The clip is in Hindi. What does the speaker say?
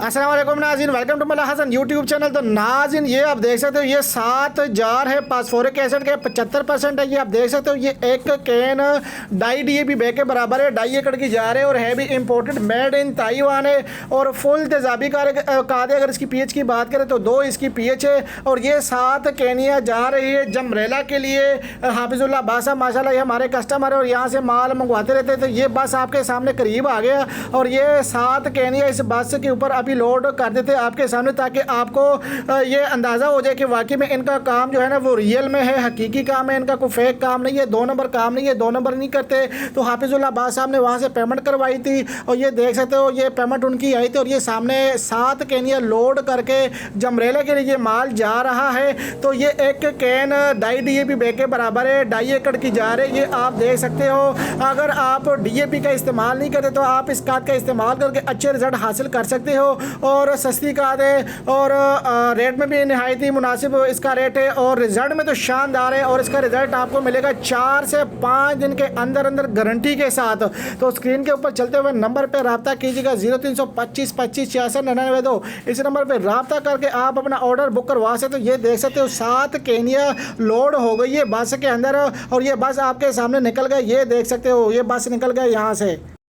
अस्सलाम वालेकुम नाज़रीन, वेलकम टू मला हसन यूट्यूब चैनल। तो नाज़रीन ये आप देख सकते हो, ये 7 जार है फास्फोरिक एसिड के, 75% है। ये आप देख सकते हो, ये एक कैन ढाई DAP बैग के बराबर है। 2.5 एकड़ की जार है और है भी इम्पोर्टेड, मेड इन ताइवान है और फुल तेजाबी कादे। अगर इसकी पीएच की बात करें तो 2 इसकी पीएच है। और ये 7 कैनियाँ जा रही है जमरेला के लिए। हाफिजुल्लाह बासा माशाल्लाह ये हमारे कस्टमर है और यहाँ से माल मंगवाते रहते हैं। तो ये बस आपके सामने करीब आ गया और ये 7 कैनियाँ इस बस के ऊपर अभी लोड कर देते हैं आपके सामने, ताकि आपको ये अंदाज़ा हो जाए कि वाकई में इनका काम जो है ना वो रियल में है, हकीकी काम है इनका, कोई फेक काम नहीं है, 2 नंबर काम नहीं है, 2 नंबर नहीं करते। तो हाफिजुल्लाह बास साहब ने वहाँ से पेमेंट करवाई थी और ये देख सकते हो ये पेमेंट उनकी आई थी। और ये सामने 7 कैनियाँ लोड करके जमरेला के लिए माल जा रहा है। तो ये एक कैन 2.5 DAP बैग के बराबर है, 2.5 एकड़ की जा रही है। ये आप देख सकते हो, अगर आप DAP का इस्तेमाल नहीं करते तो आप इस खाद का इस्तेमाल करके अच्छे रिजल्ट हासिल कर सकते हो। और सस्ती खाद है और रेट में भी नहायत ही मुनासिब इसका रेट है और रिजल्ट में तो शानदार है। और इसका रिजल्ट आपको मिलेगा 4 से 5 दिन के अंदर अंदर गारंटी के साथ। तो स्क्रीन के ऊपर चलते हुए नंबर पर रब्ता कीजिएगा 0325 25 66 99 इस नंबर पर रब्ता करके आप अपना ऑर्डर बुक करवा सकते हो। ये देख सकते हो 7 कैनिया लोड हो गई है बस के अंदर और ये बस आपके सामने निकल गई। ये देख सकते हो ये बस निकल गया यहाँ से।